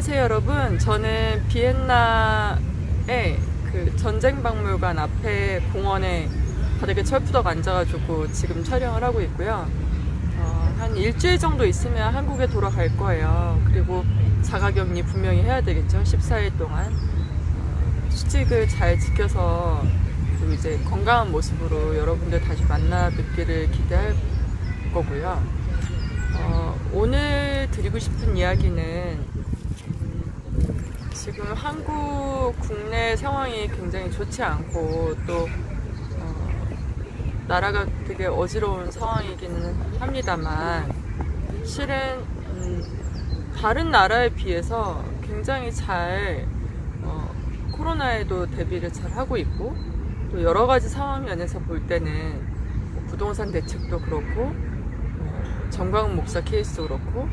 안녕하세요 여러분. 저는 비엔나의 그 전쟁박물관 앞에 공원에 바닥에 철푸덕 앉아가지고 지금 촬영을 하고 있고요. 한 일주일 정도 있으면 한국에 돌아갈 거예요. 그리고 자가격리 분명히 해야 되겠죠. 14일 동안 수칙을 잘 지켜서 그리고 이제 건강한 모습으로 여러분들 다시 만나 뵙기를 기대할 거고요. 오늘 드리고 싶은 이야기는 지금 한국 국내 상황이 굉장히 좋지 않고 또 나라가 되게 어지러운 상황이기는 합니다만 실은 다른 나라에 비해서 굉장히 잘 코로나에도 대비를 잘 하고 있고 또 여러 가지 상황 면에서 볼 때는 부동산 대책도 그렇고 정광훈 목사 케이스도 그렇고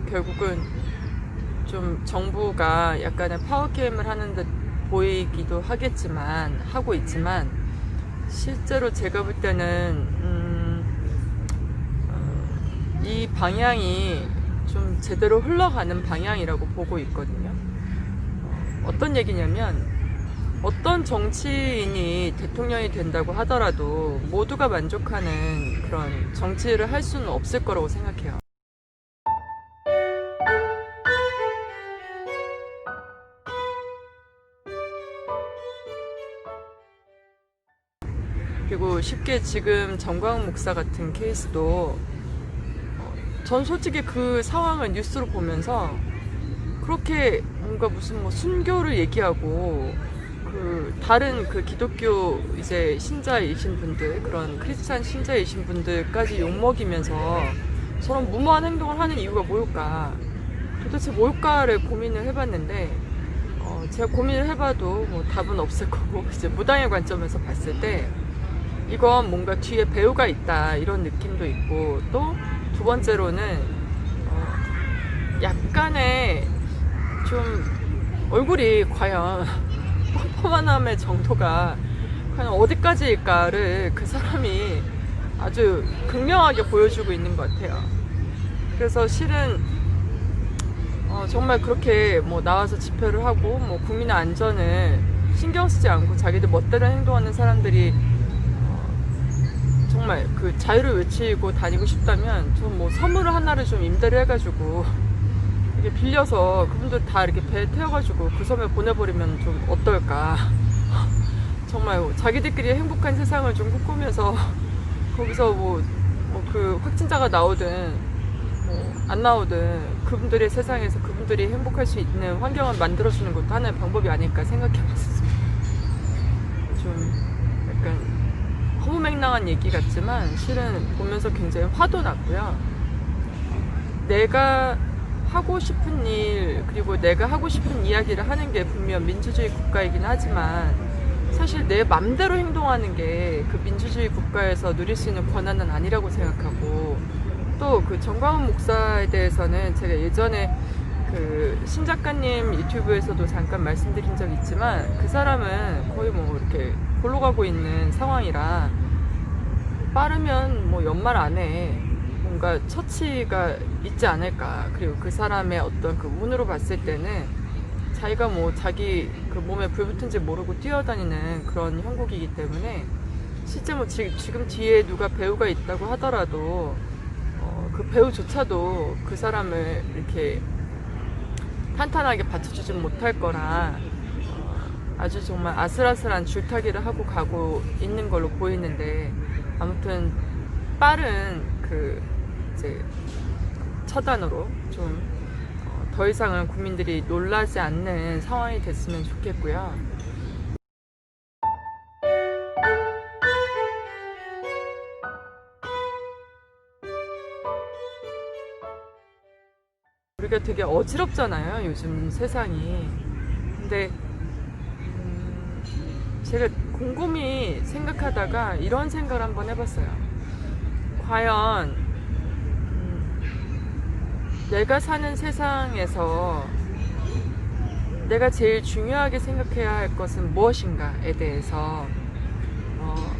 결국은 좀 정부가 약간의 파워게임을 하는 듯 보이기도 하고 있지만 실제로 제가 볼 때는 이 방향이 좀 제대로 흘러가는 방향이라고 보고 있거든요. 어떤 얘기냐면 어떤 정치인이 대통령이 된다고 하더라도 모두가 만족하는 그런 정치를 할 수는 없을 거라고 생각해요. 그리고 쉽게 지금 정광훈 목사 같은 케이스도 전 솔직히 그 상황을 뉴스로 보면서 그렇게 뭔가 무슨 뭐 순교를 얘기하고 그 다른 그 기독교 이제 신자이신 분들 그런 크리스찬 신자이신 분들까지 욕먹이면서 저런 무모한 행동을 하는 이유가 뭘까 도대체 뭘까를 고민을 해봤는데 제가 고민을 해봐도 뭐 답은 없을 거고 이제 무당의 관점에서 봤을 때 이건 뭔가 뒤에 배우가 있다 이런 느낌도 있고 또 두 번째로는 약간의 좀 얼굴이 과연 뻔뻔함의 정도가 과연 어디까지일까를 그 사람이 아주 극명하게 보여주고 있는 것 같아요. 그래서 실은 정말 그렇게 뭐 나와서 집회를 하고 뭐 국민의 안전을 신경 쓰지 않고 자기들 멋대로 행동하는 사람들이 정말 그 자유를 외치고 다니고 싶다면 좀 뭐 선물을 하나를 좀 임대를 해가지고 이렇게 빌려서 그분들 다 이렇게 배에 태워가지고 그 섬에 보내버리면 좀 어떨까. 정말 자기들끼리 행복한 세상을 좀 꿈꾸면서 거기서 뭐 그 확진자가 나오든 뭐 안 나오든 그분들의 세상에서 그분들이 행복할 수 있는 환경을 만들어주는 것도 하나의 방법이 아닐까 생각해봤습니다. 좀 약간 허무맹랑한 얘기 같지만 실은 보면서 굉장히 화도 났고요. 내가 하고 싶은 일 그리고 내가 하고 싶은 이야기를 하는 게 분명 민주주의 국가이긴 하지만 사실 내 맘대로 행동하는 게 그 민주주의 국가에서 누릴 수 있는 권한은 아니라고 생각하고 또 그 정광훈 목사에 대해서는 제가 예전에 그 신 작가님 유튜브에서도 잠깐 말씀드린 적이 있지만 그 사람은 거의 뭐 이렇게 골로 가고 있는 상황이라 빠르면 뭐 연말 안에 뭔가 처치가 있지 않을까. 그리고 그 사람의 어떤 그 운으로 봤을 때는 자기가 뭐 자기 그 몸에 불붙은지 모르고 뛰어다니는 그런 형국이기 때문에 실제 뭐 지금 뒤에 누가 배우가 있다고 하더라도 그 배우조차도 그 사람을 이렇게 탄탄하게 받쳐주지 못할 거라 아주 정말 아슬아슬한 줄타기를 하고 가고 있는 걸로 보이는데 아무튼 빠른 그 이제 처단으로 좀 더 이상은 국민들이 놀라지 않는 상황이 됐으면 좋겠고요. 우리가 되게 어지럽잖아요 요즘 세상이. 근데 제가 곰곰이 생각하다가 이런 생각을 한번 해봤어요. 과연 내가 사는 세상에서 내가 제일 중요하게 생각해야 할 것은 무엇인가에 대해서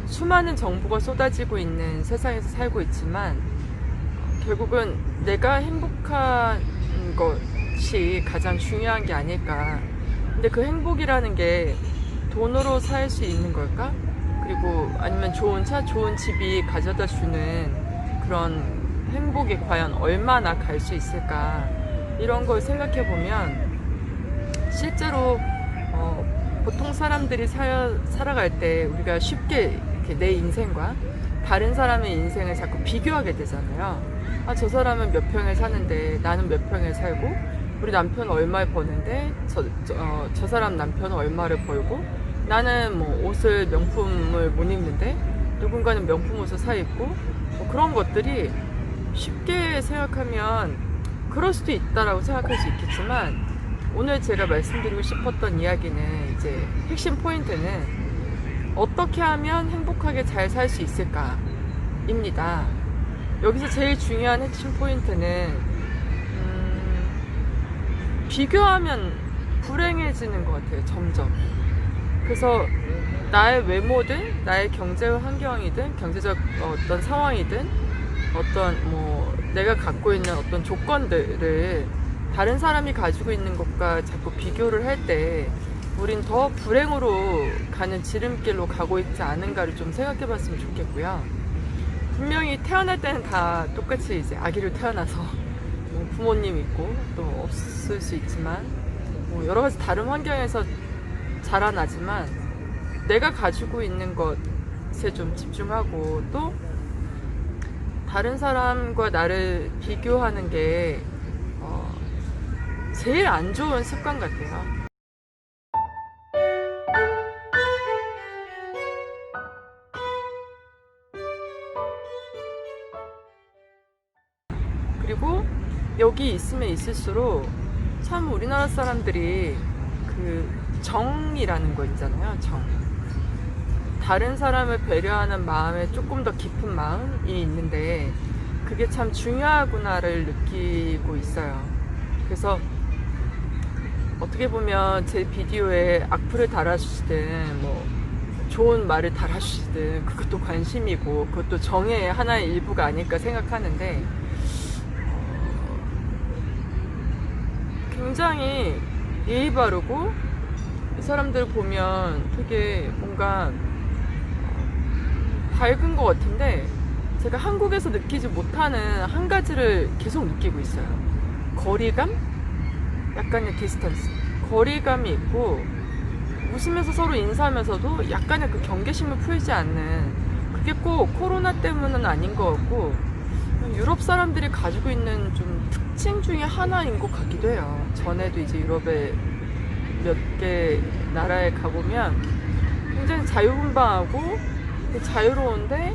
수많은 정보가 쏟아지고 있는 세상에서 살고 있지만 결국은 내가 행복한 것 것이 가장 중요한 게 아닐까. 근데 그 행복이라는 게 돈으로 살 수 있는 걸까? 그리고 아니면 좋은 차, 좋은 집이 가져다 주는 그런 행복이 과연 얼마나 갈 수 있을까? 이런 걸 생각해 보면 실제로 보통 사람들이 살아갈 때 우리가 쉽게 이렇게 내 인생과 다른 사람의 인생을 자꾸 비교하게 되잖아요. 아, 저 사람은 몇 평에 사는데 나는 몇 평에 살고, 우리 남편은 얼마를 버는데 저 사람 남편은 얼마를 벌고, 나는 뭐 옷을 명품을 못 입는데 누군가는 명품 옷을 사 입고, 뭐 그런 것들이 쉽게 생각하면 그럴 수도 있다라고 생각할 수 있겠지만, 오늘 제가 말씀드리고 싶었던 이야기는 이제 핵심 포인트는 어떻게 하면 행복하게 잘 살 수 있을까 입니다. 여기서 제일 중요한 핵심 포인트는 비교하면 불행해지는 것 같아요, 점점. 그래서 나의 외모든 나의 경제 환경이든 경제적 어떤 상황이든 어떤 뭐 내가 갖고 있는 어떤 조건들을 다른 사람이 가지고 있는 것과 자꾸 비교를 할 때 우린 더 불행으로 가는 지름길로 가고 있지 않은가를 좀 생각해 봤으면 좋겠고요. 분명히 태어날 때는 다 똑같이 이제 아기를 태어나서 뭐 부모님 있고 또 없을 수 있지만 뭐 여러 가지 다른 환경에서 자라나지만, 내가 가지고 있는 것에 좀 집중하고 또 다른 사람과 나를 비교하는 게 제일 안 좋은 습관 같아요. 그리고 여기 있으면 있을수록 참 우리나라 사람들이 그 정이라는 거 있잖아요. 정. 다른 사람을 배려하는 마음에 조금 더 깊은 마음이 있는데 그게 참 중요하구나를 느끼고 있어요. 그래서 어떻게 보면 제 비디오에 악플을 달아주시든 뭐 좋은 말을 달아주시든 그것도 관심이고 그것도 정의 하나의 일부가 아닐까 생각하는데, 굉장히 예의 바르고 이 사람들 보면 되게 뭔가 밝은 것 같은데, 제가 한국에서 느끼지 못하는 한 가지를 계속 느끼고 있어요. 거리감? 약간의 디스턴스. 거리감이 있고, 웃으면서 서로 인사하면서도 약간의 그 경계심을 풀지 않는, 그게 꼭 코로나 때문은 아닌 것 같고 유럽 사람들이 가지고 있는 좀 특징 중에 하나인 것 같기도 해요. 전에도 이제 유럽에 몇 개 나라에 가보면 굉장히 자유분방하고 자유로운데,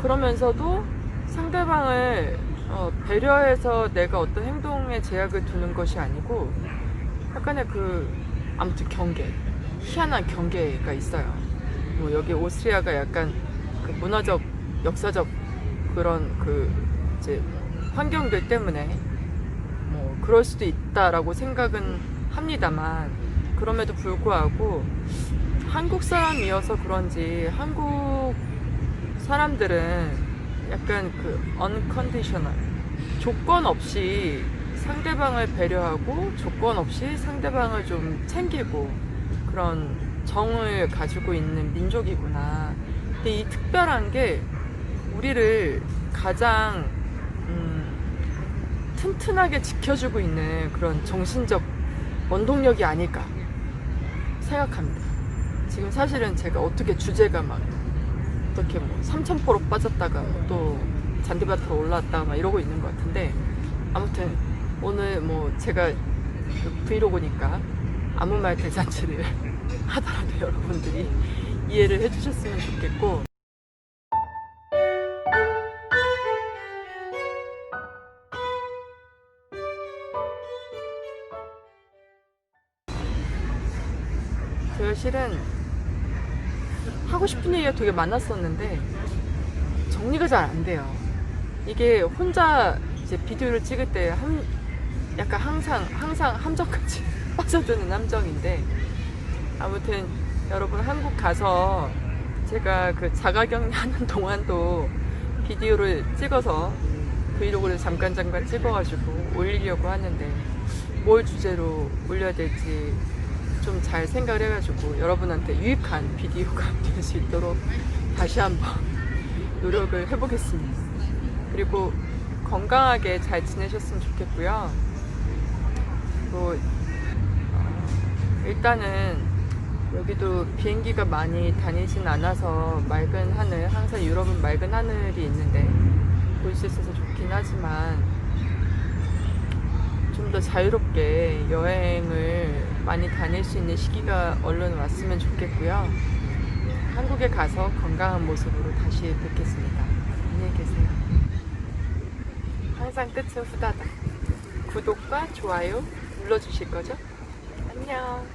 그러면서도 상대방을 배려해서 내가 어떤 행동에 제약을 두는 것이 아니고 약간의 그 아무튼 경계, 희한한 경계가 있어요. 뭐 여기 오스트리아가 약간 그 문화적, 역사적 그런 그 이제 환경들 때문에 뭐 그럴 수도 있다라고 생각은 합니다만, 그럼에도 불구하고 한국 사람이어서 그런지 한국 사람들은 약간 그 unconditional, 조건 없이 상대방을 배려하고 조건 없이 상대방을 좀 챙기고 그런 정을 가지고 있는 민족이구나. 근데 이 특별한 게 우리를 가장 튼튼하게 지켜주고 있는 그런 정신적 원동력이 아닐까 생각합니다. 지금 사실은 제가 어떻게 주제가 막 어떻게 뭐 3000%로 빠졌다가 또 잔디밭으로 올라왔다가 막 이러고 있는 것 같은데, 아무튼 오늘 뭐 제가 브이로그니까 아무 말 대잔치를 하더라도 여러분들이 이해를 해주셨으면 좋겠고, 제가 실은 하고 싶은 얘기가 되게 많았었는데 정리가 잘 안 돼요. 이게 혼자 이제 비디오를 찍을 때 약간 항상 함정까지 빠져드는 함정인데, 아무튼 여러분 한국 가서 제가 그 자가격리 하는 동안도 비디오를 찍어서 브이로그를 잠깐 찍어가지고 올리려고 하는데, 뭘 주제로 올려야 될지 좀 잘 생각을 해가지고 여러분한테 유익한 비디오가 될 수 있도록 다시 한번 노력을 해보겠습니다. 그리고 건강하게 잘 지내셨으면 좋겠고요. 또 일단은 여기도 비행기가 많이 다니진 않아서 맑은 하늘, 항상 유럽은 맑은 하늘이 있는데 볼 수 있어서 좋긴 하지만 좀 더 자유롭게 여행을 많이 다닐 수 있는 시기가 얼른 왔으면 좋겠고요. 한국에 가서 건강한 모습으로 다시 뵙겠습니다. 안녕히 계세요. 항상 끝은 후다닥. 구독과 좋아요 눌러주실 거죠? 안녕.